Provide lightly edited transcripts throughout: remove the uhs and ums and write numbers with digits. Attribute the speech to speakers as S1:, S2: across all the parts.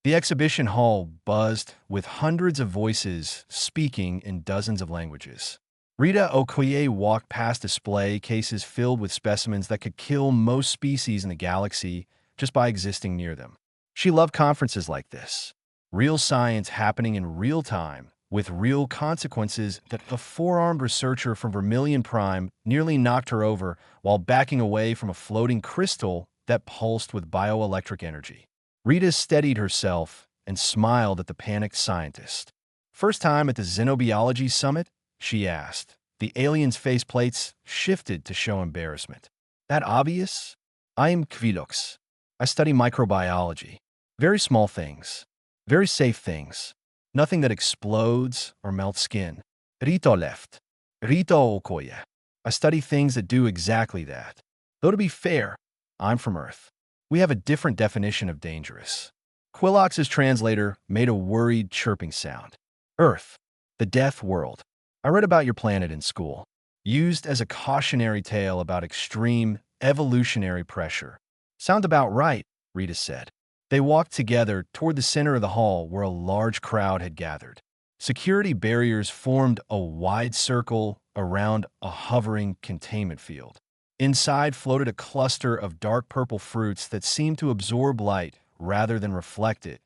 S1: The exhibition hall buzzed with hundreds of voices speaking in dozens of languages. Rita Okoye walked past display cases filled with specimens that could kill most species in the galaxy just by existing near them. She loved conferences like this. Real science happening in real time, with real consequences. That a four-armed researcher from Vermilion Prime nearly knocked her over while backing away from a floating crystal that pulsed with bioelectric energy. Rita steadied herself and smiled at the panicked scientist. "First time at the Xenobiology Summit?" she asked. The alien's faceplates shifted to show embarrassment. "That obvious? I am Kvilox. I study microbiology. Very small things. Very safe things. Nothing that explodes or melts skin." Rito left. Rito Okoye. "I study things that do exactly that. Though to be fair, I'm from Earth. We have a different definition of dangerous." Quilox's translator made a worried chirping sound. "Earth, the death world. I read about your planet in school. Used as a cautionary tale about extreme evolutionary pressure." "Sound about right," Rita said. They walked together toward the center of the hall where a large crowd had gathered. Security barriers formed a wide circle around a hovering containment field. Inside floated a cluster of dark purple fruits that seemed to absorb light rather than reflect it.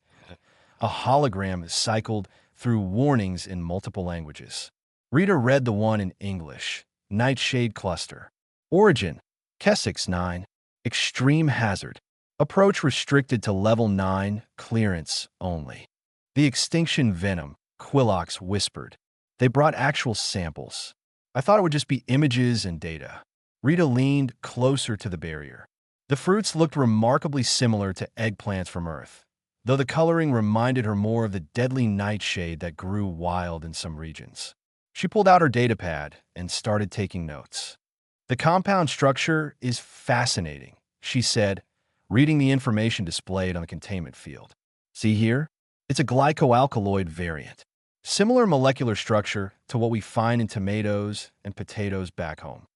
S1: A hologram cycled through warnings in multiple languages. Rita read the one in English. Nightshade Cluster. Origin: Kessex 9. Extreme hazard. Approach restricted to level 9, clearance only. The Extinction Venom, Quilox whispered. They brought actual samples. I thought it would just be images and data. Rita leaned closer to the barrier. The fruits looked remarkably similar to eggplants from Earth, though the coloring reminded her more of the deadly nightshade that grew wild in some regions. She pulled out her datapad and started taking notes. "The compound structure is fascinating," she said, reading the information displayed on the containment field. "See here? It's a glycoalkaloid variant. Similar molecular structure to what we find in tomatoes and potatoes back home."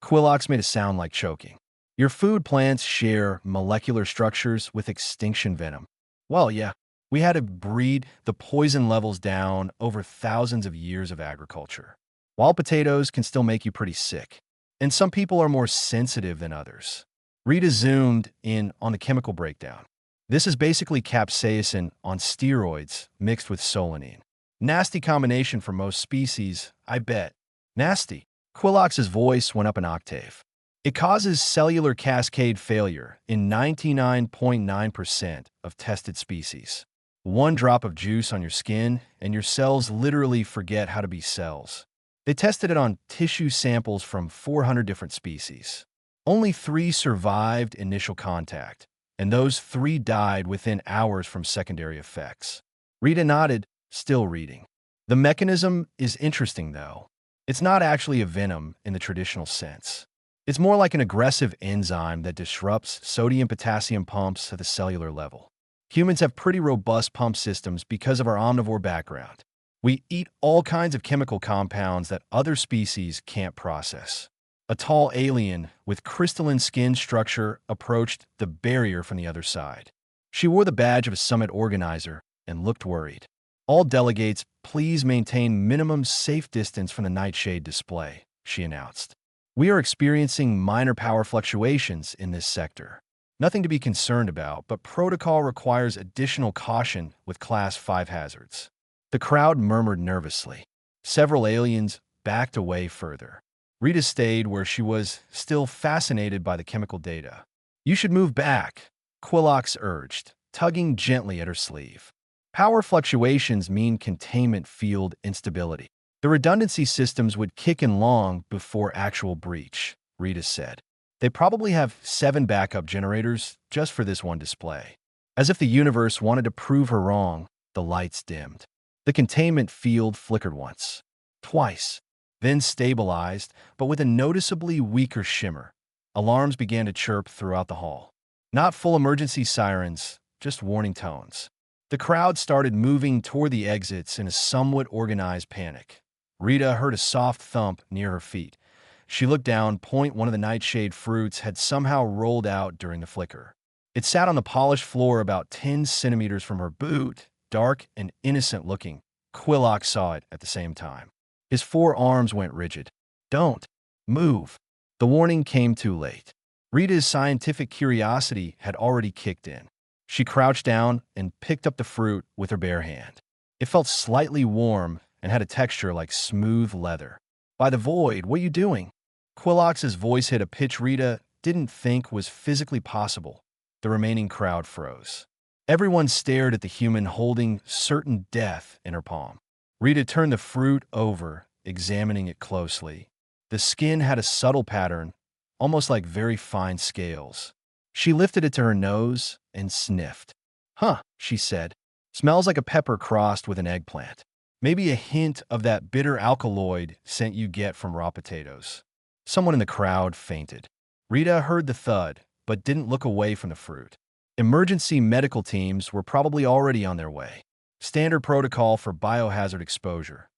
S1: Quilox made a sound like choking. "Your food plants share molecular structures with Extinction Venom." "Well, yeah. We had to breed the poison levels down over thousands of years of agriculture. Wild potatoes can still make you pretty sick. And some people are more sensitive than others." Rita zoomed in on the chemical breakdown. "This is basically capsaicin on steroids mixed with solanine. Nasty combination for most species, I bet." "Nasty?" Quilox's voice went up an octave. "It causes cellular cascade failure in 99.9% of tested species. One drop of juice on your skin, and your cells literally forget how to be cells." They tested it on tissue samples from 400 different species. Only 3 survived initial contact, and those 3 died within hours from secondary effects. Rita nodded, still reading. "The mechanism is interesting, though. It's not actually a venom in the traditional sense. It's more like an aggressive enzyme that disrupts sodium-potassium pumps at the cellular level. Humans have pretty robust pump systems because of our omnivore background. We eat all kinds of chemical compounds that other species can't process." A tall alien with crystalline skin structure approached the barrier from the other side. She wore the badge of a summit organizer and looked worried. "All delegates, please maintain minimum safe distance from the nightshade display," she announced. "We are experiencing minor power fluctuations in this sector. Nothing to be concerned about, but protocol requires additional caution with Class 5 hazards." The crowd murmured nervously. Several aliens backed away further. Rita stayed where she was, still fascinated by the chemical data. "You should move back," Quilox urged, tugging gently at her sleeve. "Power fluctuations mean containment field instability. The redundancy systems would kick in long before actual breach," Rita said. "They probably have 7 backup generators just for this one display." As if the universe wanted to prove her wrong, the lights dimmed. The containment field flickered once, twice, then stabilized, but with a noticeably weaker shimmer. Alarms began to chirp throughout the hall. Not full emergency sirens, just warning tones. The crowd started moving toward the exits in a somewhat organized panic. Rita heard a soft thump near her feet. She looked down. One of the nightshade fruits had somehow rolled out during the flicker. It sat on the polished floor about 10 centimeters from her boot, dark and innocent looking. Quillock saw it at the same time. His forearms went rigid. Don't move. The warning came too late. Rita's scientific curiosity had already kicked in. She crouched down and picked up the fruit with her bare hand. It felt slightly warm and had a texture like smooth leather. By the void, what are you doing? Quillock's voice hit a pitch Rita didn't think was physically possible. The remaining crowd froze. Everyone stared at the human holding certain death in her palm. Rita turned the fruit over, examining it closely. The skin had a subtle pattern, almost like very fine scales. She lifted it to her nose and sniffed. Huh, she said. Smells like a pepper crossed with an eggplant. Maybe a hint of that bitter alkaloid scent you get from raw potatoes. Someone in the crowd fainted. Rita heard the thud, but didn't look away from the fruit. Emergency medical teams were probably already on their way. Standard protocol for biohazard exposure.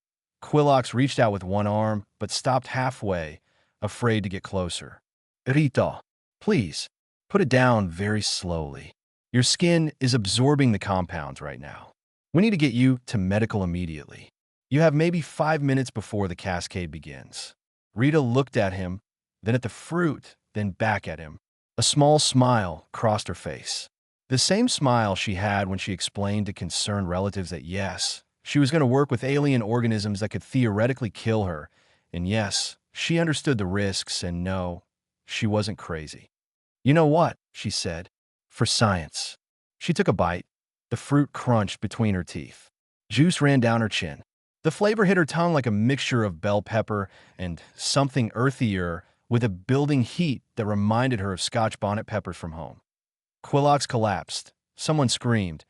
S1: Quillox reached out with one arm, but stopped halfway, afraid to get closer. Rita, please, put it down very slowly. Your skin is absorbing the compounds right now. We need to get you to medical immediately. You have maybe 5 minutes before the cascade begins. Rita looked at him, then at the fruit, then back at him. A small smile crossed her face. The same smile she had when she explained to concerned relatives that yes, she was going to work with alien organisms that could theoretically kill her, and yes, she understood the risks, and no, she wasn't crazy. You know what? She said. For science. She took a bite. The fruit crunched between her teeth. Juice ran down her chin. The flavor hit her tongue like a mixture of bell pepper and something earthier with a building heat that reminded her of Scotch bonnet peppers from home. Quillox collapsed. Someone screamed.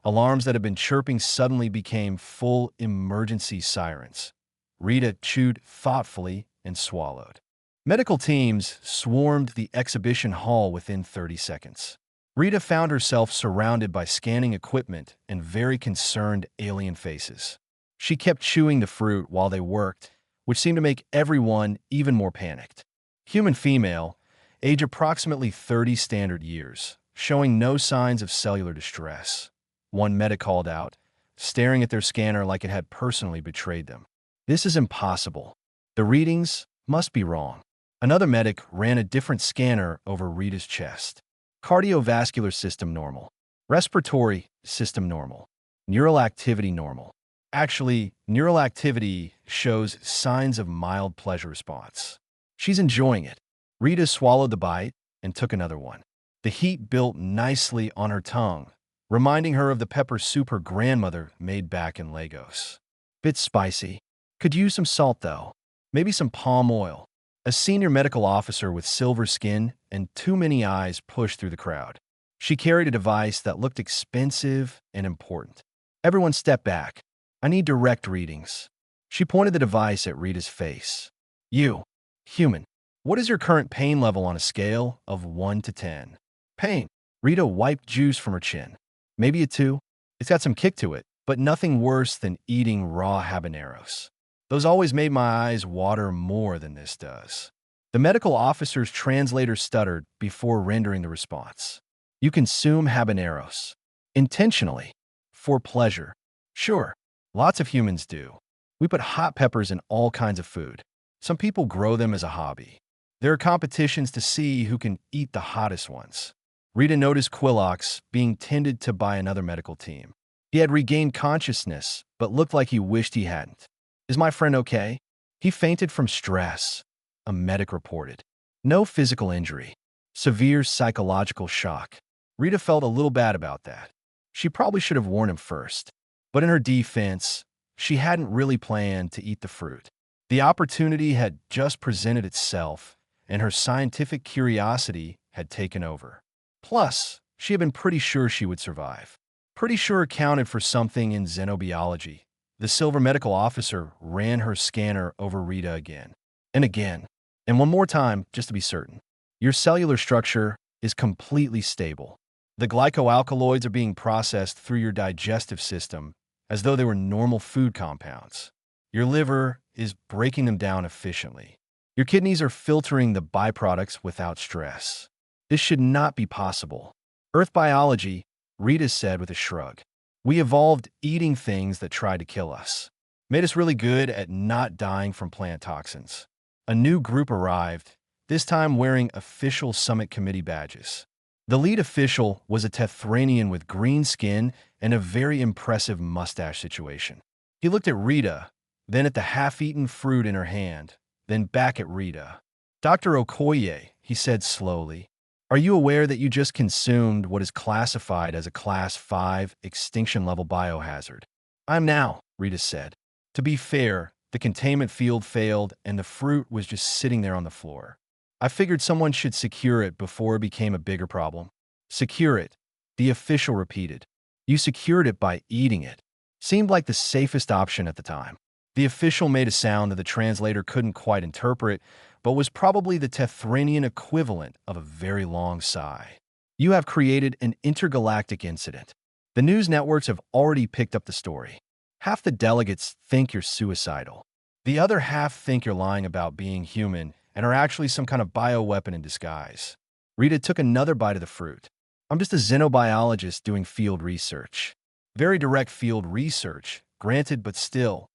S1: Alarms that had been chirping suddenly became full emergency sirens. Rita chewed thoughtfully and swallowed. Medical teams swarmed the exhibition hall within 30 seconds. Rita found herself surrounded by scanning equipment and very concerned alien faces. She kept chewing the fruit while they worked, which seemed to make everyone even more panicked. Human female, age approximately 30 standard years, showing no signs of cellular distress. One medic called out, staring at their scanner like it had personally betrayed them. This is impossible. The readings must be wrong. Another medic ran a different scanner over Rita's chest. Cardiovascular system normal. Respiratory system normal. Neural activity normal. Actually, neural activity shows signs of mild pleasure response. She's enjoying it. Rita swallowed the bite and took another one. The heat built nicely on her tongue, reminding her of the pepper soup her grandmother made back in Lagos. Bit spicy. Could use some salt though. Maybe some palm oil. A senior medical officer with silver skin and too many eyes pushed through the crowd. She carried a device that looked expensive and important. Everyone stepped back. I need direct readings. She pointed the device at Rita's face. You, human, what is your current pain level on a scale of 1 to 10? Pain. Rita wiped juice from her chin. Maybe a 2. It's got some kick to it, but nothing worse than eating raw habaneros. Those always made my eyes water more than this does. The medical officer's translator stuttered before rendering the response. You consume habaneros. Intentionally. For pleasure. Sure. Lots of humans do. We put hot peppers in all kinds of food. Some people grow them as a hobby. There are competitions to see who can eat the hottest ones. Rita noticed Quillox being tended to by another medical team. He had regained consciousness, but looked like he wished he hadn't. Is my friend okay? He fainted from stress, a medic reported. No physical injury. Severe psychological shock. Rita felt a little bad about that. She probably should have warned him first. But in her defense, she hadn't really planned to eat the fruit. The opportunity had just presented itself, and her scientific curiosity had taken over. Plus, she had been pretty sure she would survive. Pretty sure accounted for something in xenobiology. The silver medical officer ran her scanner over Rita again, and one more time, just to be certain. Your cellular structure is completely stable. The glycoalkaloids are being processed through your digestive system as though they were normal food compounds. Your liver is breaking them down efficiently. Your kidneys are filtering the byproducts without stress. This should not be possible. Earth biology, Rita said with a shrug. We evolved eating things that tried to kill us. Made us really good at not dying from plant toxins. A new group arrived, this time wearing official summit committee badges. The lead official was a Tethranian with green skin and a very impressive mustache situation. He looked at Rita, then at the half-eaten fruit in her hand, then back at Rita. Dr. Okoye, he said slowly, are you aware that you just consumed what is classified as a Class 5 extinction-level biohazard? I'm now, Rita said. To be fair, the containment field failed and the fruit was just sitting there on the floor. I figured someone should secure it before it became a bigger problem. Secure it, the official repeated. You secured it by eating it. Seemed like the safest option at the time. The official made a sound that the translator couldn't quite interpret, but was probably the Tethranian equivalent of a very long sigh. You have created an intergalactic incident. The news networks have already picked up the story. Half the delegates think you're suicidal. The other half think you're lying about being human and are actually some kind of bioweapon in disguise. Rita took another bite of the fruit. I'm just a xenobiologist doing field research. Very direct field research, granted, but still.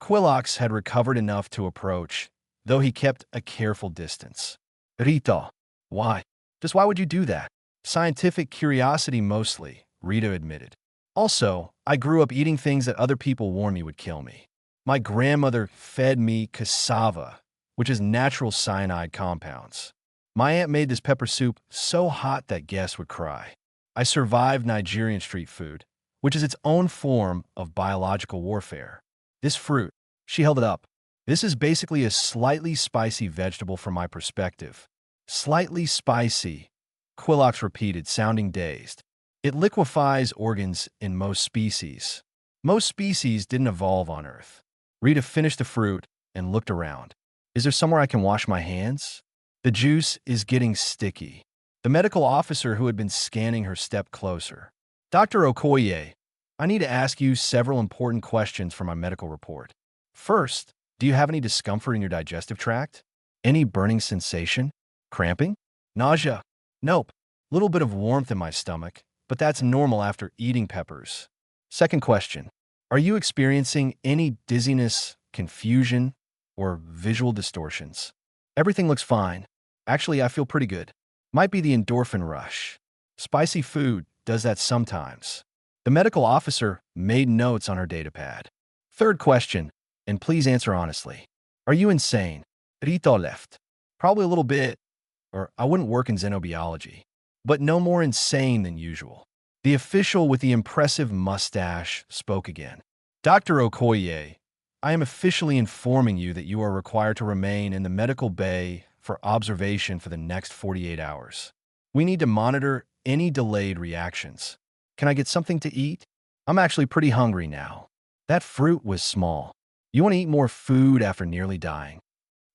S1: Quilox had recovered enough to approach, though he kept a careful distance. Rita, why? Just why would you do that? Scientific curiosity mostly, Rita admitted. Also, I grew up eating things that other people warned me would kill me. My grandmother fed me cassava, which is natural cyanide compounds. My aunt made this pepper soup so hot that guests would cry. I survived Nigerian street food, which is its own form of biological warfare. This fruit, she held it up. This is basically a slightly spicy vegetable from my perspective. Slightly spicy, Quilox repeated, sounding dazed. It liquefies organs in most species. Most species didn't evolve on Earth. Rita finished the fruit and looked around. Is there somewhere I can wash my hands? The juice is getting sticky. The medical officer who had been scanning her stepped closer. Dr. Okoye, I need to ask you several important questions for my medical report. First, do you have any discomfort in your digestive tract? Any burning sensation? Cramping? Nausea? Nope. Little bit of warmth in my stomach, but that's normal after eating peppers. Second question. Are you experiencing any dizziness, confusion, or visual distortions? Everything looks fine. Actually, I feel pretty good. Might be the endorphin rush. Spicy food does that sometimes. The medical officer made notes on her datapad. Third question, and please answer honestly. Are you insane? Rita left. Probably a little bit, or I wouldn't work in xenobiology, but no more insane than usual. The official with the impressive mustache spoke again. Dr. Okoye, I am officially informing you that you are required to remain in the medical bay for observation for the next 48 hours. We need to monitor any delayed reactions. Can I get something to eat? I'm actually pretty hungry now. That fruit was small. You want to eat more food after nearly dying?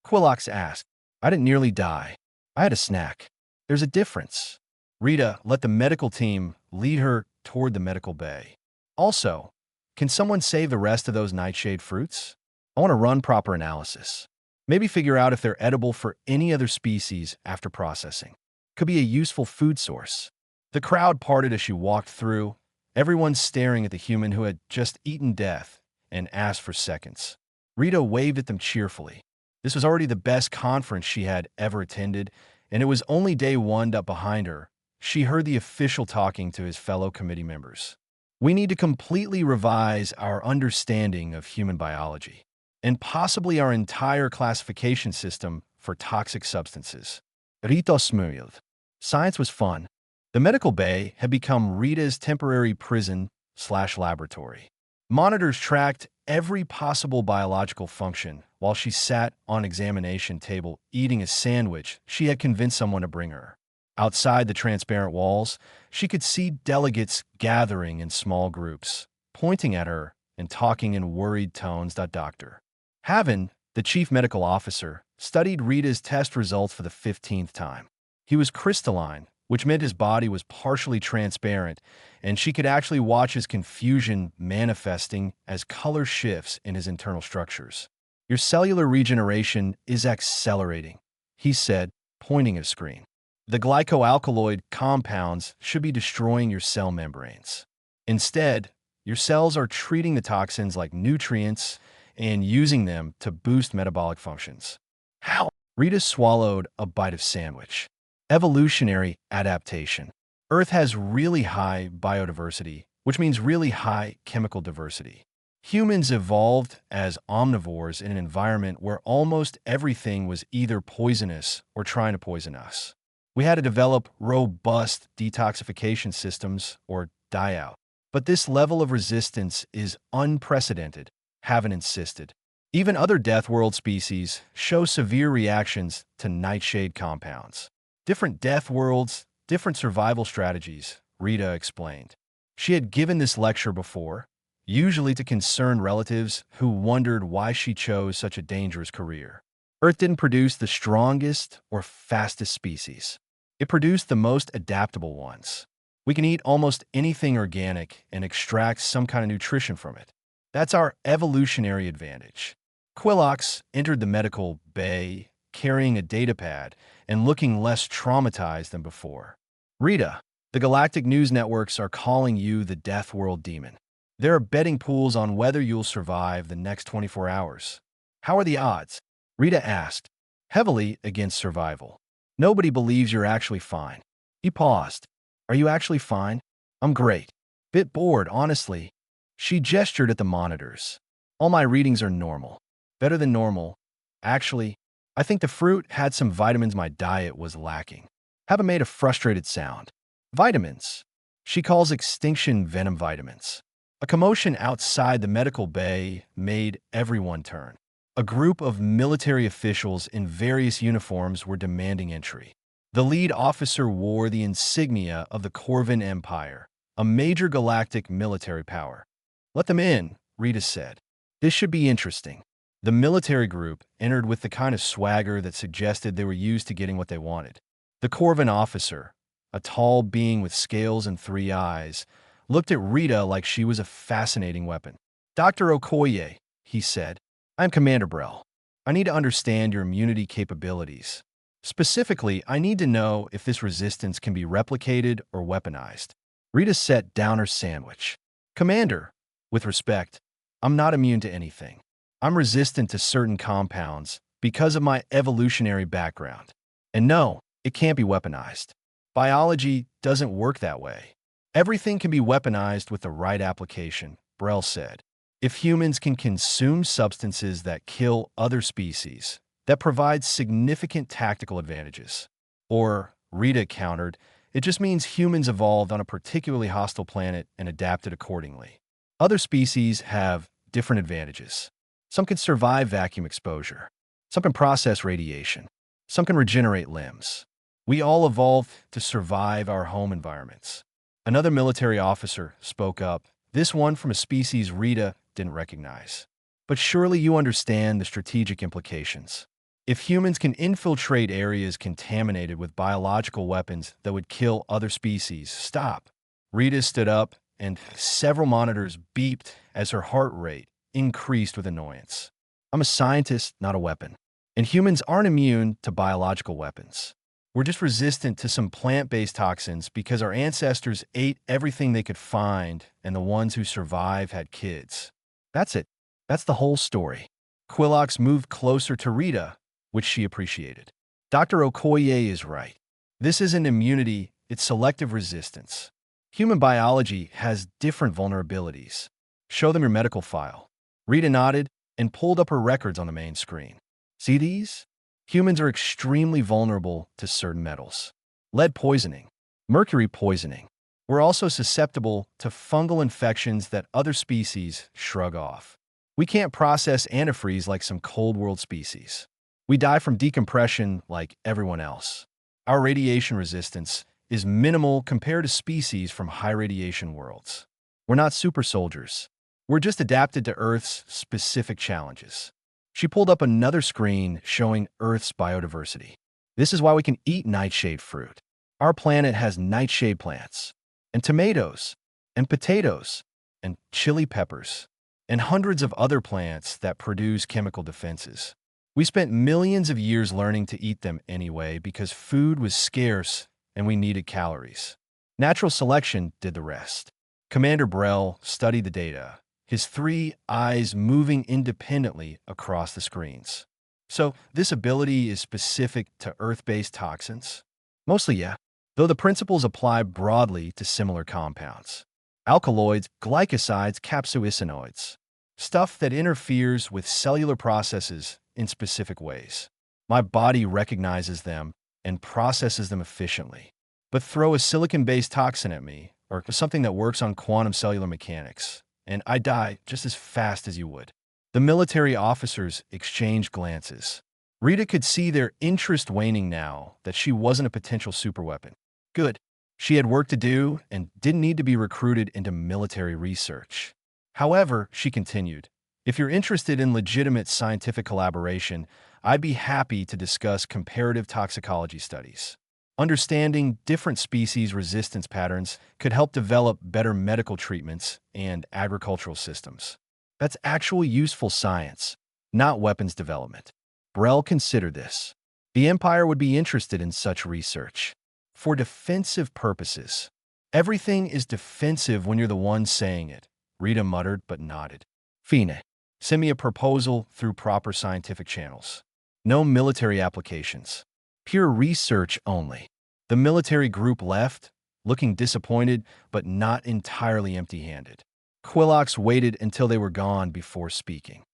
S1: Quilox asked. I didn't nearly die. I had a snack. There's a difference. Rita let the medical team lead her toward the medical bay. Also, can someone save the rest of those nightshade fruits? I want to run proper analysis. Maybe figure out if they're edible for any other species after processing. Could be a useful food source. The crowd parted as she walked through, everyone staring at the human who had just eaten death and asked for seconds. Rita waved at them cheerfully. This was already the best conference she had ever attended, and it was only day one up behind her. She heard the official talking to his fellow committee members. We need to completely revise our understanding of human biology, and possibly our entire classification system for toxic substances. Rita smiled. Science was fun. The medical bay had become Rita's temporary prison/laboratory. Monitors tracked every possible biological function while she sat on examination table eating a sandwich she had convinced someone to bring her. Outside the transparent walls, she could see delegates gathering in small groups, pointing at her and talking in worried tones. Dr. Haven, the chief medical officer, studied Rita's test results for the 15th time. He was crystalline, which meant his body was partially transparent, and she could actually watch his confusion manifesting as color shifts in his internal structures. Your cellular regeneration is accelerating, he said, pointing at a screen. The glycoalkaloid compounds should be destroying your cell membranes. Instead, your cells are treating the toxins like nutrients and using them to boost metabolic functions. How? Rita swallowed a bite of sandwich. Evolutionary adaptation. Earth has really high biodiversity, which means really high chemical diversity. Humans evolved as omnivores in an environment where almost everything was either poisonous or trying to poison us. We had to develop robust detoxification systems, or die out. But this level of resistance is unprecedented, Haven insisted. Even other Death World species show severe reactions to nightshade compounds. Different Death Worlds, different survival strategies, Rita explained. She had given this lecture before, usually to concerned relatives who wondered why she chose such a dangerous career. Earth didn't produce the strongest or fastest species. It produced the most adaptable ones. We can eat almost anything organic and extract some kind of nutrition from it. That's our evolutionary advantage. Quillox entered the medical bay carrying a datapad and looking less traumatized than before. Rita, the galactic news networks are calling you the Death World Demon. There are betting pools on whether you'll survive the next 24 hours. How are the odds? Rita asked. Heavily against survival. Nobody believes you're actually fine. He paused. Are you actually fine? I'm great. Bit bored, honestly. She gestured at the monitors. All my readings are normal. Better than normal. Actually, I think the fruit had some vitamins my diet was lacking. Haven't made a frustrated sound. Vitamins. She calls Extinction Venom vitamins. A commotion outside the medical bay made everyone turn. A group of military officials in various uniforms were demanding entry. The lead officer wore the insignia of the Corvin Empire, a major galactic military power. Let them in, Rita said. This should be interesting. The military group entered with the kind of swagger that suggested they were used to getting what they wanted. The Corvin officer, a tall being with scales and 3 eyes, looked at Rita like she was a fascinating weapon. Dr. Okoye, he said, I'm Commander Brell. I need to understand your immunity capabilities. Specifically, I need to know if this resistance can be replicated or weaponized. Rita set down her sandwich. Commander, with respect, I'm not immune to anything. I'm resistant to certain compounds because of my evolutionary background. And no, it can't be weaponized. Biology doesn't work that way. Everything can be weaponized with the right application, Brell said. If humans can consume substances that kill other species, that provides significant tactical advantages. Or, Rita countered, it just means humans evolved on a particularly hostile planet and adapted accordingly. Other species have different advantages. Some can survive vacuum exposure. Some can process radiation. Some can regenerate limbs. We all evolved to survive our home environments. Another military officer spoke up, this one from a species Rita didn't recognize. But surely you understand the strategic implications. If humans can infiltrate areas contaminated with biological weapons that would kill other species, stop. Rita stood up, and several monitors beeped as her heart rate increased with annoyance. I'm a scientist, not a weapon. And humans aren't immune to biological weapons. We're just resistant to some plant-based toxins because our ancestors ate everything they could find, and the ones who survived had kids. That's it. That's the whole story. Quillox moved closer to Rita, which she appreciated. Dr. Okoye is right. This isn't immunity, it's selective resistance. Human biology has different vulnerabilities. Show them your medical file. Rita nodded and pulled up her records on the main screen. See these? Humans are extremely vulnerable to certain metals. Lead poisoning, mercury poisoning. We're also susceptible to fungal infections that other species shrug off. We can't process antifreeze like some Cold World species. We die from decompression like everyone else. Our radiation resistance is minimal compared to species from high radiation worlds. We're not super soldiers. We're just adapted to Earth's specific challenges. She pulled up another screen showing Earth's biodiversity. This is why we can eat nightshade fruit. Our planet has nightshade plants, and tomatoes, and potatoes, and chili peppers, and hundreds of other plants that produce chemical defenses. We spent millions of years learning to eat them anyway because food was scarce and we needed calories. Natural selection did the rest. Commander Brell studied the data, his three eyes moving independently across the screens. So, this ability is specific to Earth-based toxins? Mostly, yeah, though the principles apply broadly to similar compounds. Alkaloids, glycosides, capsaicinoids. Stuff that interferes with cellular processes in specific ways. My body recognizes them and processes them efficiently. But throw a silicon-based toxin at me, or something that works on quantum cellular mechanics, and I die just as fast as you would. The military officers exchanged glances. Rita could see their interest waning now that she wasn't a potential superweapon. Good. She had work to do and didn't need to be recruited into military research. However, she continued, if you're interested in legitimate scientific collaboration, I'd be happy to discuss comparative toxicology studies. Understanding different species' resistance patterns could help develop better medical treatments and agricultural systems. That's actual useful science, not weapons development. Brell considered this. The Empire would be interested in such research. For defensive purposes. Everything is defensive when you're the one saying it, Rita muttered but nodded. Fine. Send me a proposal through proper scientific channels. No military applications. Pure research only. The military group left, looking disappointed but not entirely empty-handed. Quillox waited until they were gone before speaking.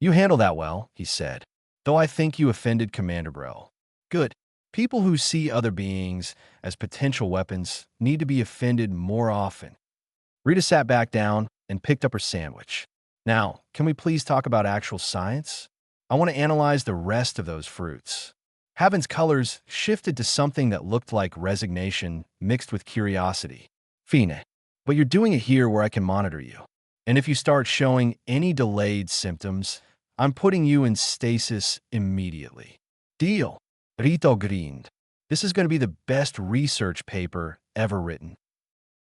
S1: You handle that well, he said, though I think you offended Commander Brell. Good. People who see other beings as potential weapons need to be offended more often. Rita sat back down and picked up her sandwich. Now, can we please talk about actual science? I want to analyze the rest of those fruits. Haven's colors shifted to something that looked like resignation mixed with curiosity. Fine. But you're doing it here where I can monitor you. And if you start showing any delayed symptoms, I'm putting you in stasis immediately. Deal. Rita grinned. This is going to be the best research paper ever written.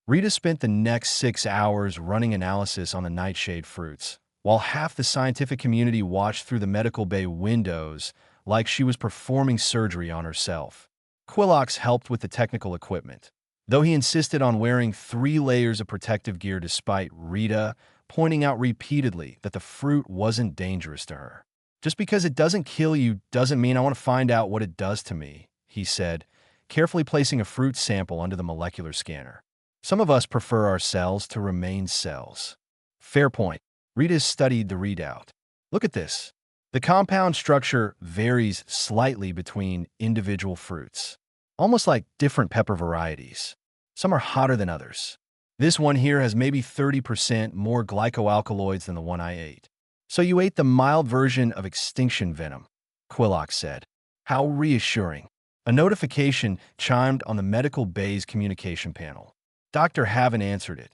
S1: Rita spent the next 6 hours running analysis on the nightshade fruits, while half the scientific community watched through the medical bay windows like she was performing surgery on herself. Quillox helped with the technical equipment, though he insisted on wearing 3 layers of protective gear despite Rita pointing out repeatedly that the fruit wasn't dangerous to her. Just because it doesn't kill you doesn't mean I want to find out what it does to me, he said, carefully placing a fruit sample under the molecular scanner. Some of us prefer our cells to remain cells. Fair point. Rita studied the readout. Look at this. The compound structure varies slightly between individual fruits, almost like different pepper varieties. Some are hotter than others. This one here has maybe 30% more glycoalkaloids than the one I ate. So you ate the mild version of Extinction Venom, Quillox said. How reassuring. A notification chimed on the medical bay's communication panel. Dr. Haven answered it,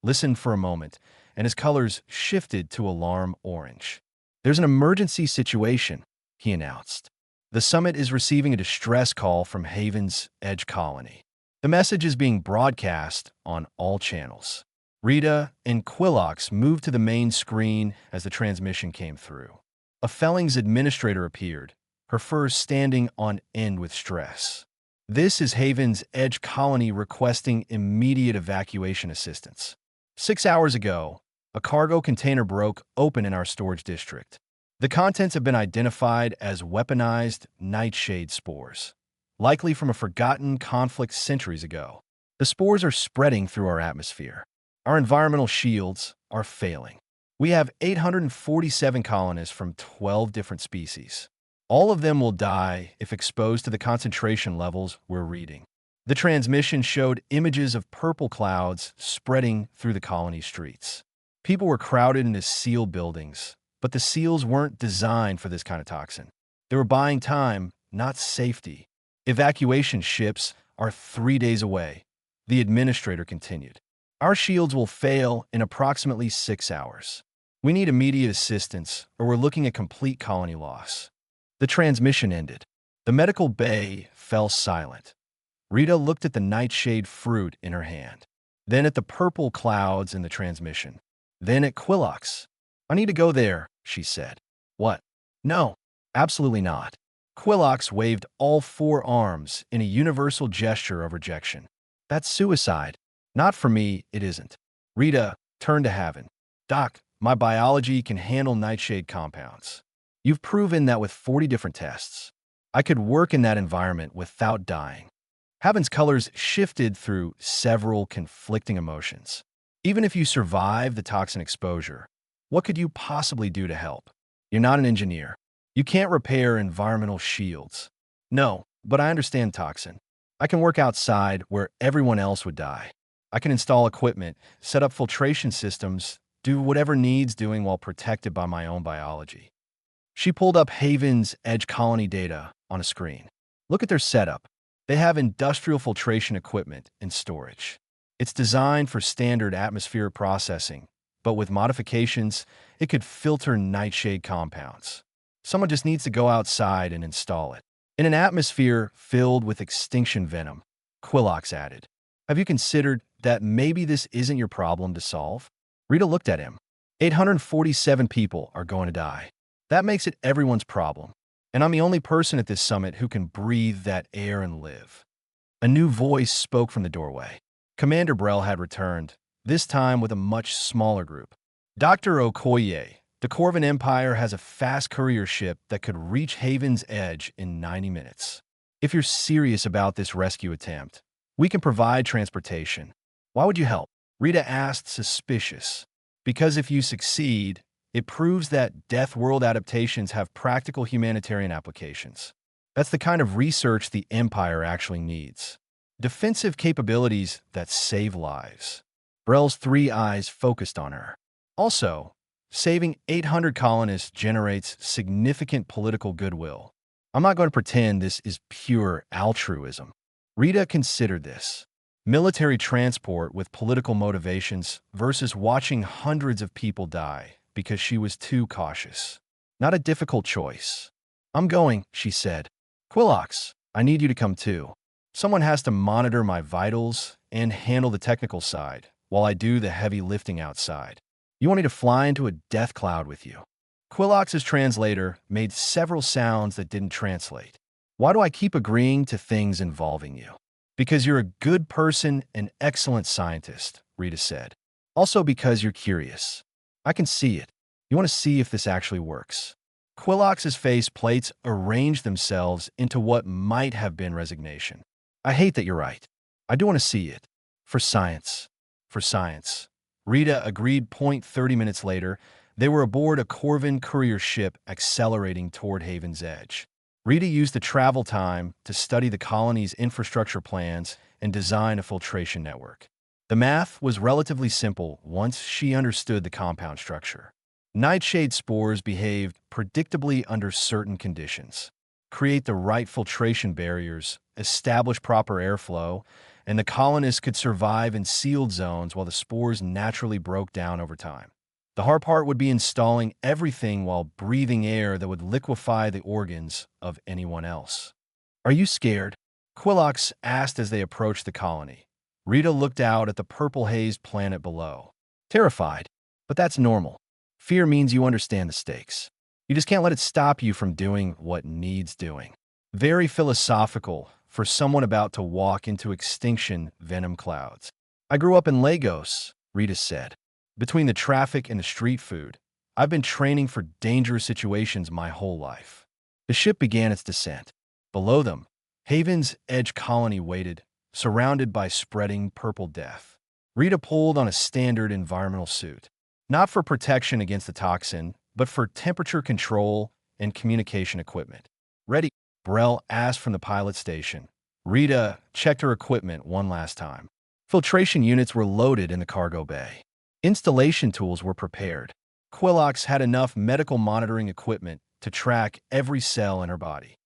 S1: listened for a moment, and his colors shifted to alarm orange. There's an emergency situation, he announced. The summit is receiving a distress call from Haven's Edge Colony. The message is being broadcast on all channels. Rita and Quillox moved to the main screen as the transmission came through. A Fellings administrator appeared, her fur standing on end with stress. This is Haven's Edge Colony requesting immediate evacuation assistance. 6 hours ago, a cargo container broke open in our storage district. The contents have been identified as weaponized nightshade spores, likely from a forgotten conflict centuries ago. The spores are spreading through our atmosphere. Our environmental shields are failing. We have 847 colonists from 12 different species. All of them will die if exposed to the concentration levels we're reading. The transmission showed images of purple clouds spreading through the colony streets. People were crowded into sealed buildings, but the seals weren't designed for this kind of toxin. They were buying time, not safety. Evacuation ships are 3 days away, the administrator continued. Our shields will fail in approximately 6 hours. We need immediate assistance, or we're looking at complete colony loss. The transmission ended. The medical bay fell silent. Rita looked at the nightshade fruit in her hand, then at the purple clouds in the transmission, then at Quillox. I need to go there, she said. What? No. Absolutely not. Quilox waved all four arms in a universal gesture of rejection. That's suicide. Not for me, it isn't. Rita turned to Haven. Doc, my biology can handle nightshade compounds. You've proven that with 40 different tests. I could work in that environment without dying. Haven's colors shifted through several conflicting emotions. Even if you survive the toxin exposure, what could you possibly do to help? You're not an engineer. You can't repair environmental shields. No, but I understand toxin. I can work outside where everyone else would die. I can install equipment, set up filtration systems, do whatever needs doing while protected by my own biology. She pulled up Haven's Edge Colony data on a screen. Look at their setup. They have industrial filtration equipment and storage. It's designed for standard atmospheric processing, but with modifications, it could filter nightshade compounds. Someone just needs to go outside and install it. In an atmosphere filled with extinction venom, Quilox added. Have you considered that maybe this isn't your problem to solve? Rita looked at him. 847 people are going to die. That makes it everyone's problem. And I'm the only person at this summit who can breathe that air and live. A new voice spoke from the doorway. Commander Brell had returned, this time with a much smaller group. Dr. Okoye, the Corvin Empire has a fast courier ship that could reach Haven's Edge in 90 minutes. If you're serious about this rescue attempt, we can provide transportation. Why would you help? Rita asked, suspicious. Because if you succeed, it proves that Death World adaptations have practical humanitarian applications. That's the kind of research the Empire actually needs. Defensive capabilities that save lives. Brell's three eyes focused on her. Also, saving 800 colonists generates significant political goodwill. I'm not going to pretend this is pure altruism. Rita considered this. Military transport with political motivations versus watching hundreds of people die because she was too cautious. Not a difficult choice. I'm going, she said. Quilox, I need you to come too. Someone has to monitor my vitals and handle the technical side while I do the heavy lifting outside. You want me to fly into a death cloud with you? Quilox's translator made several sounds that didn't translate. Why do I keep agreeing to things involving you? Because you're a good person and excellent scientist, Rita said. Also because you're curious. I can see it. You want to see if this actually works. Quilox's face plates arranged themselves into what might have been resignation. I hate that you're right. I do want to see it. For science. For science. Rita agreed. 30 minutes later, they were aboard a Corvin courier ship accelerating toward Haven's Edge. Rita used the travel time to study the colony's infrastructure plans and design a filtration network. The math was relatively simple once she understood the compound structure. Nightshade spores behaved predictably under certain conditions. Create the right filtration barriers, establish proper airflow, and the colonists could survive in sealed zones while the spores naturally broke down over time. The hard part would be installing everything while breathing air that would liquefy the organs of anyone else. Are you scared? Quilox asked as they approached the colony. Rita looked out at the purple-hazed planet below. Terrified, but that's normal. Fear means you understand the stakes. You just can't let it stop you from doing what needs doing. Very philosophical for someone about to walk into extinction venom clouds. I grew up in Lagos, Rita said. Between the traffic and the street food, I've been training for dangerous situations my whole life. The ship began its descent. Below them, Haven's Edge Colony waited, surrounded by spreading purple death. Rita pulled on a standard environmental suit, not for protection against the toxin, but for temperature control and communication equipment. Ready? Brell asked from the pilot station. Rita checked her equipment one last time. Filtration units were loaded in the cargo bay. Installation tools were prepared. Quilox had enough medical monitoring equipment to track every cell in her body.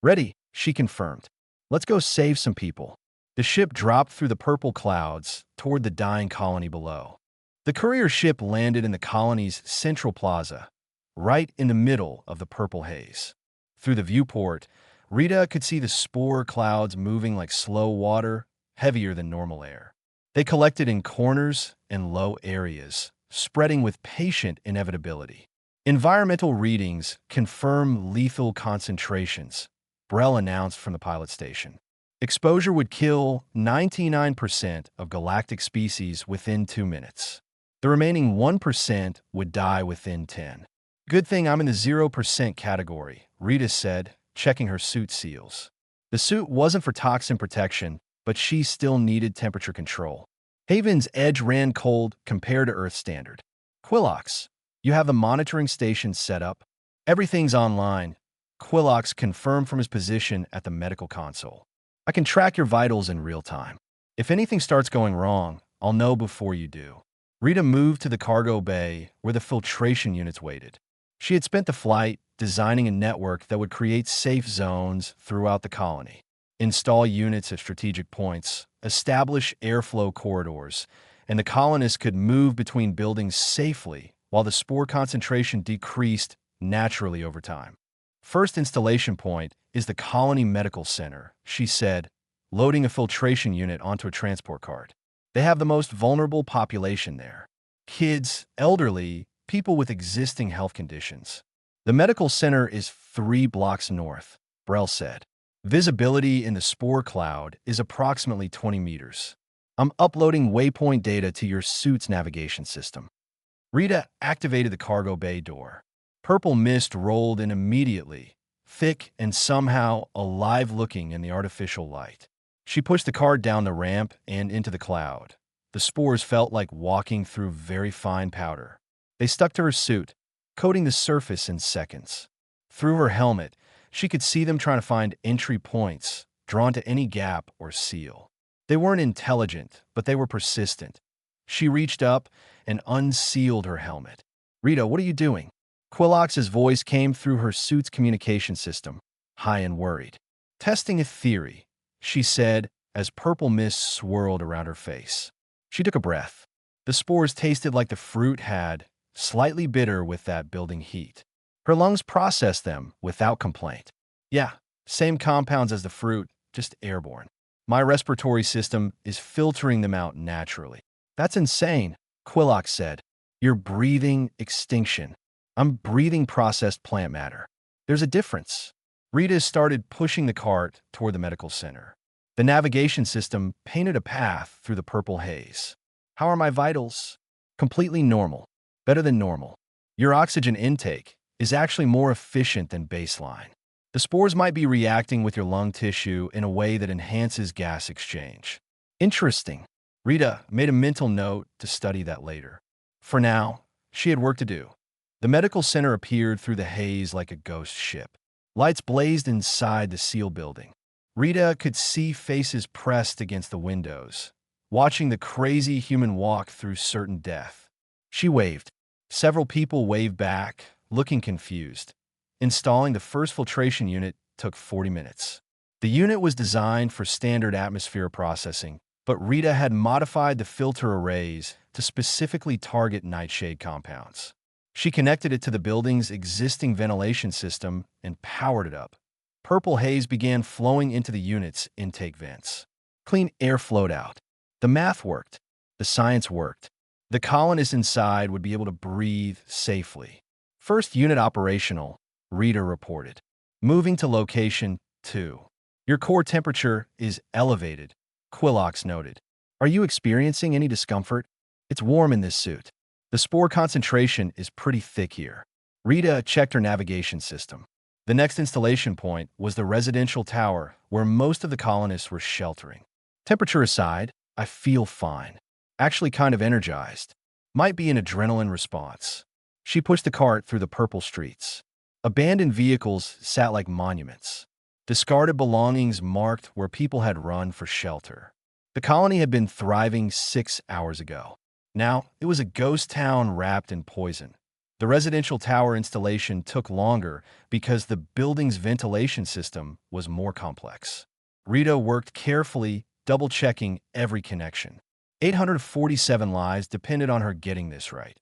S1: Ready, she confirmed. Let's go save some people. The ship dropped through the purple clouds toward the dying colony below. The courier ship landed in the colony's central plaza, right in the middle of the purple haze. Through the viewport, Rita could see the spore clouds moving like slow water, heavier than normal air. They collected in corners and low areas, spreading with patient inevitability. Environmental readings confirm lethal concentrations, Brell announced from the pilot station. Exposure would kill 99% of galactic species within 2 minutes. The remaining 1% would die within 10. Good thing I'm in the 0% category, Rita said, checking her suit seals. The suit wasn't for toxin protection, but she still needed temperature control. Haven's edge ran cold compared to Earth standard. Quillox, you have the monitoring station set up? Everything's online. Quillox confirmed from his position at the medical console. I can track your vitals in real time. If anything starts going wrong, I'll know before you do. Rita moved to the cargo bay where the filtration units waited. She had spent the flight designing a network that would create safe zones throughout the colony, install units at strategic points, establish airflow corridors, and the colonists could move between buildings safely while the spore concentration decreased naturally over time. First installation point is the Colony Medical Center, she said, loading a filtration unit onto a transport cart. They have the most vulnerable population there. Kids, elderly, people with existing health conditions. The medical center is 3 blocks north, Brell said. Visibility in the spore cloud is approximately 20 meters. I'm uploading waypoint data to your suit's navigation system. Rita activated the cargo bay door. Purple mist rolled in immediately, thick and somehow alive-looking in the artificial light. She pushed the cart down the ramp and into the cloud. The spores felt like walking through very fine powder. They stuck to her suit, coating the surface in seconds. Through her helmet, she could see them trying to find entry points, drawn to any gap or seal. They weren't intelligent, but they were persistent. She reached up and unsealed her helmet. Rita, what are you doing? Quillox's voice came through her suit's communication system, high and worried. Testing a theory, she said as purple mist swirled around her face. She took a breath. The spores tasted like the fruit had, slightly bitter with that building heat. Her lungs processed them without complaint. Yeah, same compounds as the fruit, just airborne. My respiratory system is filtering them out naturally. That's insane, Quillox said. You're breathing extinction. I'm breathing processed plant matter. There's a difference. Rita started pushing the cart toward the medical center. The navigation system painted a path through the purple haze. How are my vitals? Completely normal. Better than normal. Your oxygen intake is actually more efficient than baseline. The spores might be reacting with your lung tissue in a way that enhances gas exchange. Interesting. Rita made a mental note to study that later. For now, she had work to do. The medical center appeared through the haze like a ghost ship. Lights blazed inside the seal building. Rita could see faces pressed against the windows, watching the crazy human walk through certain death. She waved. Several people waved back, looking confused. Installing the first filtration unit took 40 minutes. The unit was designed for standard atmosphere processing, but Rita had modified the filter arrays to specifically target nightshade compounds. She connected it to the building's existing ventilation system and powered it up. Purple haze began flowing into the unit's intake vents. Clean air flowed out. The math worked. The science worked. The colonists inside would be able to breathe safely. First unit operational, Rita reported. Moving to location 2. Your core temperature is elevated, Quillox noted. Are you experiencing any discomfort? It's warm in this suit. The spore concentration is pretty thick here. Rita checked her navigation system. The next installation point was the residential tower where most of the colonists were sheltering. Temperature aside, I feel fine. Actually kind of energized. Might be an adrenaline response. She pushed the cart through the purple streets. Abandoned vehicles sat like monuments. Discarded belongings marked where people had run for shelter. The colony had been thriving 6 hours ago. Now, it was a ghost town wrapped in poison. The residential tower installation took longer because the building's ventilation system was more complex. Rita worked carefully, double-checking every connection. 847 lives depended on her getting this right.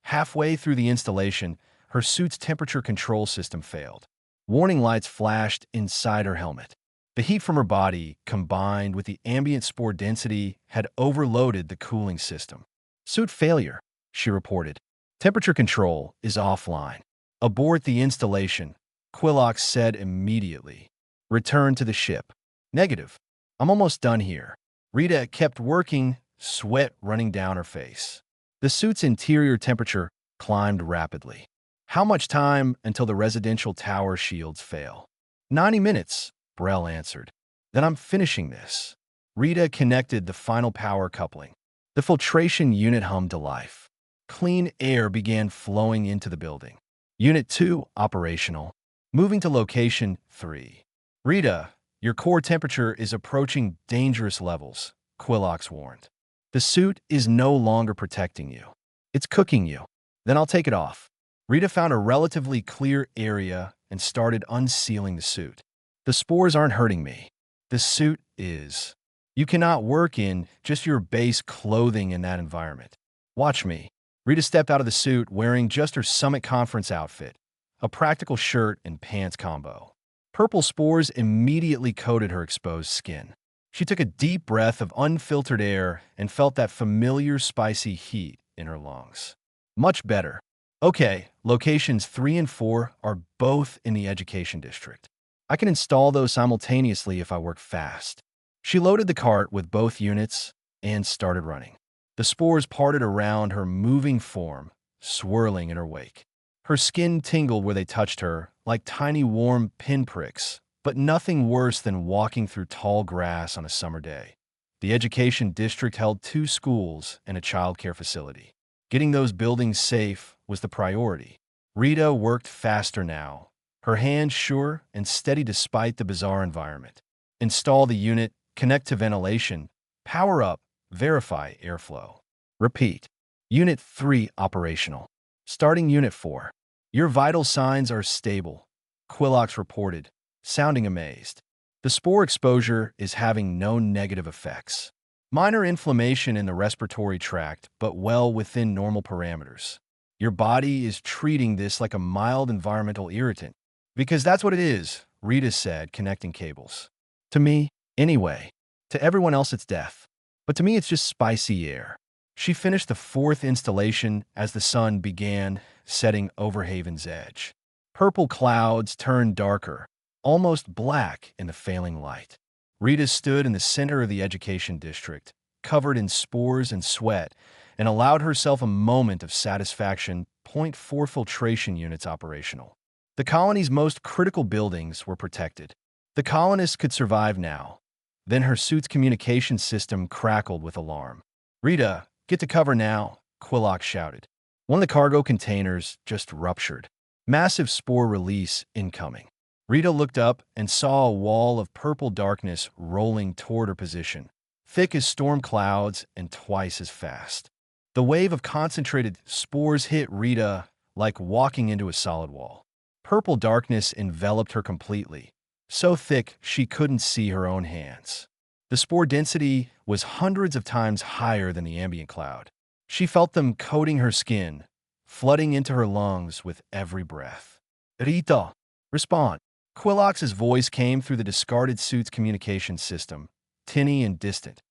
S1: Halfway through the installation, her suit's temperature control system failed. Warning lights flashed inside her helmet. The heat from her body, combined with the ambient spore density, had overloaded the cooling system. Suit failure, she reported. Temperature control is offline. Abort the installation, Quillox said immediately. Return to the ship. Negative. I'm almost done here. Rita kept working, sweat running down her face. The suit's interior temperature climbed rapidly. How much time until the residential tower shields fail? 90 minutes, Brell answered. Then I'm finishing this. Rita connected the final power coupling. The filtration unit hummed to life. Clean air began flowing into the building. Unit 2 operational. Moving to location 3. Rita, your core temperature is approaching dangerous levels, Quillox warned. The suit is no longer protecting you. It's cooking you. Then I'll take it off. Rita found a relatively clear area and started unsealing the suit. The spores aren't hurting me. The suit is. You cannot work in just your base clothing in that environment. Watch me. Rita stepped out of the suit wearing just her Summit Conference outfit, a practical shirt and pants combo. Purple spores immediately coated her exposed skin. She took a deep breath of unfiltered air and felt that familiar spicy heat in her lungs. Much better. Okay, locations 3 and 4 are both in the education district. I can install those simultaneously if I work fast. She loaded the cart with both units and started running. The spores parted around her moving form, swirling in her wake. Her skin tingled where they touched her, like tiny warm pinpricks, but nothing worse than walking through tall grass on a summer day. The education district held 2 schools and a childcare facility. Getting those buildings safe was the priority. Rita worked faster now, her hands sure and steady despite the bizarre environment. Install the unit, connect to ventilation, power up, verify airflow. Repeat. Unit 3 operational. Starting Unit 4. Your vital signs are stable, Quillox reported, sounding amazed. The spore exposure is having no negative effects. Minor inflammation in the respiratory tract, but well within normal parameters. Your body is treating this like a mild environmental irritant. Because that's what it is, Rita said, connecting cables. To me, anyway. To everyone else, it's death. But to me, it's just spicy air. She finished the 4th installation as the sun began setting over Haven's edge. Purple clouds turned darker, almost black in the failing light. Rita stood in the center of the education district, covered in spores and sweat, and allowed herself a moment of satisfaction. Point 4 filtration units operational. The colony's most critical buildings were protected. The colonists could survive now. Then her suit's communication system crackled with alarm. Rita, get to cover now, Quillox shouted. One of the cargo containers just ruptured. Massive spore release incoming. Rita looked up and saw a wall of purple darkness rolling toward her position, thick as storm clouds and twice as fast. The wave of concentrated spores hit Rita like walking into a solid wall. Purple darkness enveloped her completely, so thick she couldn't see her own hands. The spore density was hundreds of times higher than the ambient cloud. She felt them coating her skin, flooding into her lungs with every breath. Rita, respond. Quillox's voice came through the discarded suit's communication system, tinny and distant.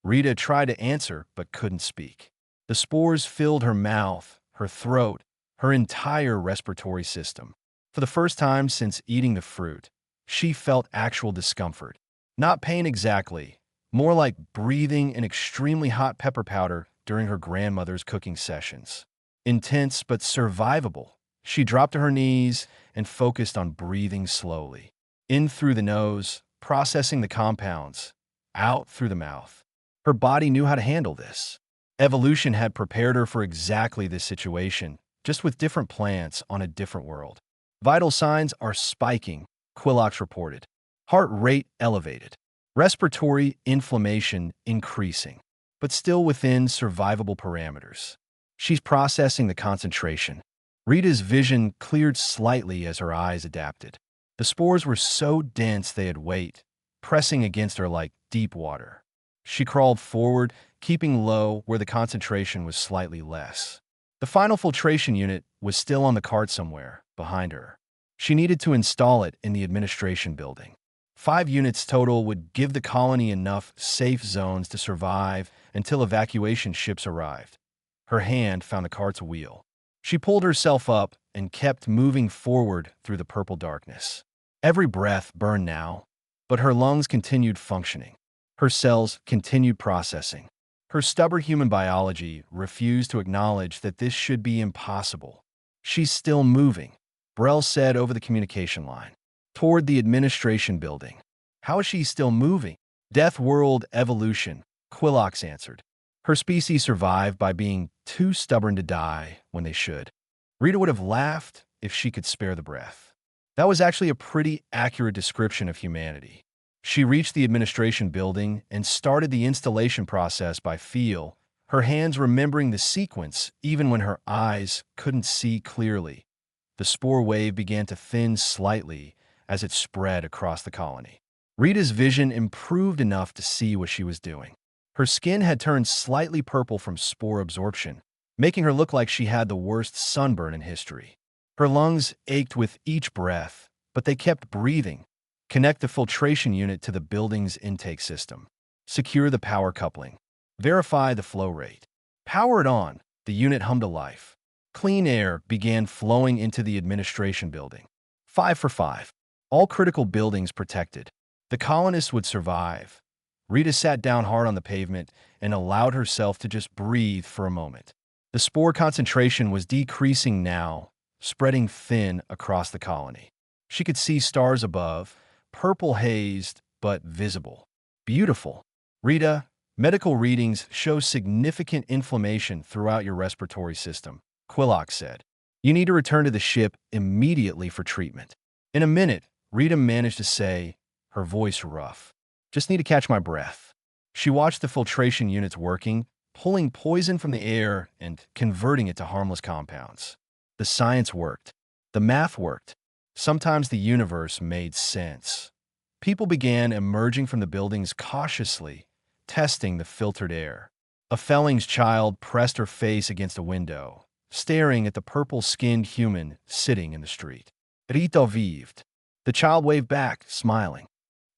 S1: Rita tried to answer but couldn't speak. The spores filled her mouth, her throat, her entire respiratory system. For the first time since eating the fruit, she felt actual discomfort. Not pain exactly, more like breathing an extremely hot pepper powder during her grandmother's cooking sessions. Intense but survivable. She dropped to her knees and focused on breathing slowly. In through the nose, processing the compounds, out through the mouth. Her body knew how to handle this. Evolution had prepared her for exactly this situation, just with different plants on a different world. Vital signs are spiking, Quillox reported. Heart rate elevated. Respiratory inflammation increasing, but still within survivable parameters. She's processing the concentration. Rita's vision cleared slightly as her eyes adapted. The spores were so dense they had weight, pressing against her like deep water. She crawled forward, keeping low where the concentration was slightly less. The final filtration unit was still on the cart somewhere, behind her. She needed to install it in the administration building. 5 units total would give the colony enough safe zones to survive until evacuation ships arrived. Her hand found the cart's wheel. She pulled herself up and kept moving forward through the purple darkness. Every breath burned now, but her lungs continued functioning. Her cells continued processing. Her stubborn human biology refused to acknowledge that this should be impossible. She's still moving, Brell said over the communication line. Toward the administration building. How is she still moving? Death World Evolution, Quillox answered. Her species survived by being too stubborn to die when they should. Rita would have laughed if she could spare the breath. That was actually a pretty accurate description of humanity. She reached the administration building and started the installation process by feel, her hands remembering the sequence even when her eyes couldn't see clearly. The spore wave began to thin slightly as it spread across the colony. Rita's vision improved enough to see what she was doing. Her skin had turned slightly purple from spore absorption, making her look like she had the worst sunburn in history. Her lungs ached with each breath, but they kept breathing. Connect the filtration unit to the building's intake system. Secure the power coupling. Verify the flow rate. Power it on, the unit hummed to life. Clean air began flowing into the administration building. 5 for 5. All critical buildings protected. The colonists would survive. Rita sat down hard on the pavement and allowed herself to just breathe for a moment. The spore concentration was decreasing now, spreading thin across the colony. She could see stars above, purple hazed but visible. Beautiful. Rita, medical readings show significant inflammation throughout your respiratory system, Quillox said. You need to return to the ship immediately for treatment. In a minute, Rita managed to say, her voice rough. Just need to catch my breath. She watched the filtration units working, pulling poison from the air and converting it to harmless compounds. The science worked. The math worked. Sometimes the universe made sense. People began emerging from the buildings cautiously, testing the filtered air. A Felling's child pressed her face against a window, staring at the purple-skinned human sitting in the street. Rita vived. The child waved back, smiling.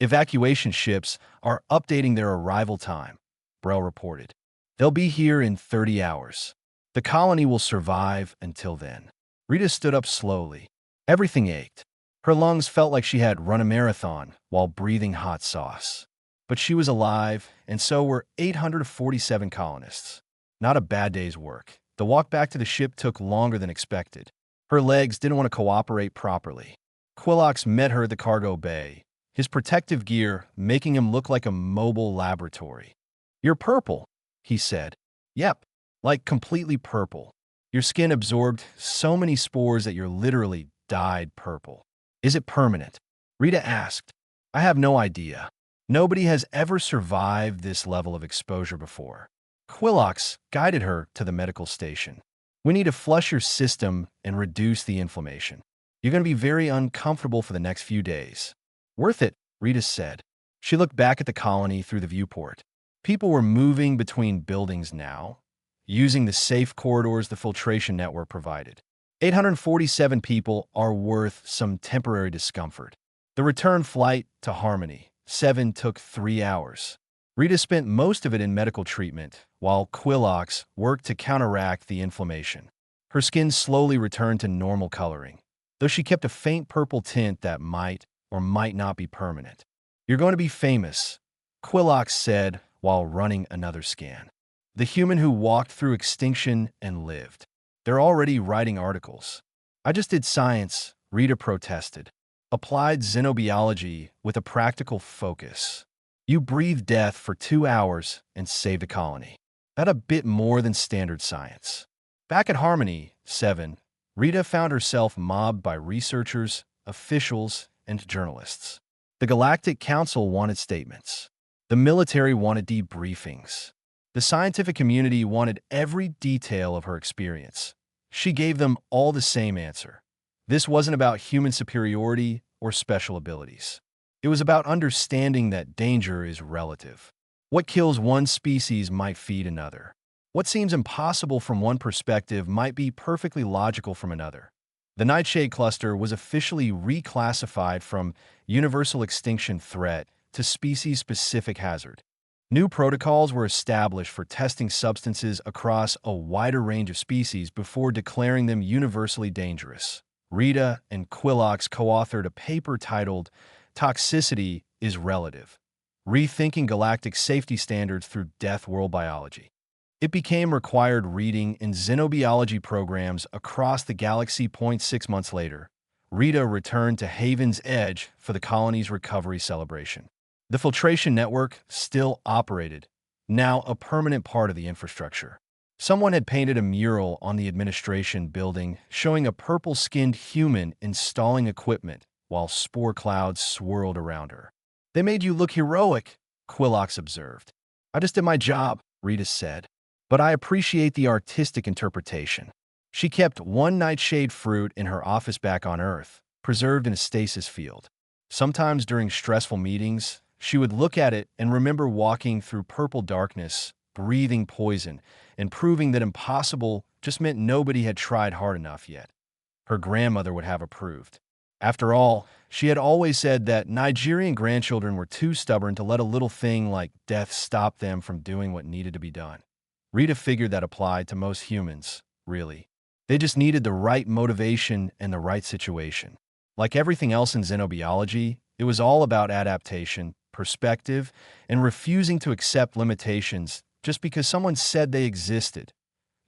S1: Evacuation ships are updating their arrival time, Brell reported. They'll be here in 30 hours. The colony will survive until then. Rita stood up slowly. Everything ached. Her lungs felt like she had run a marathon while breathing hot sauce. But she was alive, and so were 847 colonists. Not a bad day's work. The walk back to the ship took longer than expected. Her legs didn't want to cooperate properly. Quillox met her at the cargo bay, his protective gear making him look like a mobile laboratory. You're purple, he said. Yep, like completely purple. Your skin absorbed so many spores that you're literally dyed purple. Is it permanent? Rita asked. I have no idea. Nobody has ever survived this level of exposure before. Quillox guided her to the medical station. We need to flush your system and reduce the inflammation. You're going to be very uncomfortable for the next few days. Worth it, Rita said. She looked back at the colony through the viewport. People were moving between buildings now, using the safe corridors the filtration network provided. 847 people are worth some temporary discomfort. The return flight to Harmony, 7, took 3 hours. Rita spent most of it in medical treatment, while Quillox worked to counteract the inflammation. Her skin slowly returned to normal coloring, though she kept a faint purple tint that might or might not be permanent. You're going to be famous, Quillox said while running another scan. The human who walked through extinction and lived. They're already writing articles. I just did science, Rita protested. Applied xenobiology with a practical focus. You breathed death for 2 hours and saved a colony. That's a bit more than standard science. Back at Harmony, 7, Rita found herself mobbed by researchers, officials, and journalists. The Galactic Council wanted statements. The military wanted debriefings. The scientific community wanted every detail of her experience. She gave them all the same answer. This wasn't about human superiority or special abilities. It was about understanding that danger is relative. What kills one species might feed another. What seems impossible from one perspective might be perfectly logical from another. The Nightshade Cluster was officially reclassified from universal extinction threat to species-specific hazard. New protocols were established for testing substances across a wider range of species before declaring them universally dangerous. Rita and Quillox co-authored a paper titled Toxicity is Relative: Rethinking Galactic Safety Standards Through Death World Biology. It became required reading in xenobiology programs across the galaxy. 6 months later, Rita returned to Haven's Edge for the colony's recovery celebration. The filtration network still operated, now a permanent part of the infrastructure. Someone had painted a mural on the administration building showing a purple-skinned human installing equipment while spore clouds swirled around her. "They made you look heroic," Quillox observed. "I just did my job," Rita said. "But I appreciate the artistic interpretation." She kept one nightshade fruit in her office back on Earth, preserved in a stasis field. Sometimes during stressful meetings, she would look at it and remember walking through purple darkness, breathing poison, and proving that impossible just meant nobody had tried hard enough yet. Her grandmother would have approved. After all, she had always said that Nigerian grandchildren were too stubborn to let a little thing like death stop them from doing what needed to be done. Rita figured that applied to most humans, really. They just needed the right motivation and the right situation. Like everything else in xenobiology, it was all about adaptation, perspective, and refusing to accept limitations just because someone said they existed.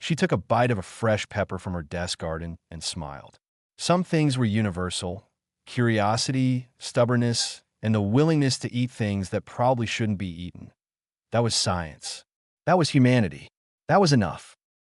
S1: She took a bite of a fresh pepper from her desk garden and smiled. Some things were universal: curiosity, stubbornness, and the willingness to eat things that probably shouldn't be eaten. That was science. That was humanity. That was enough.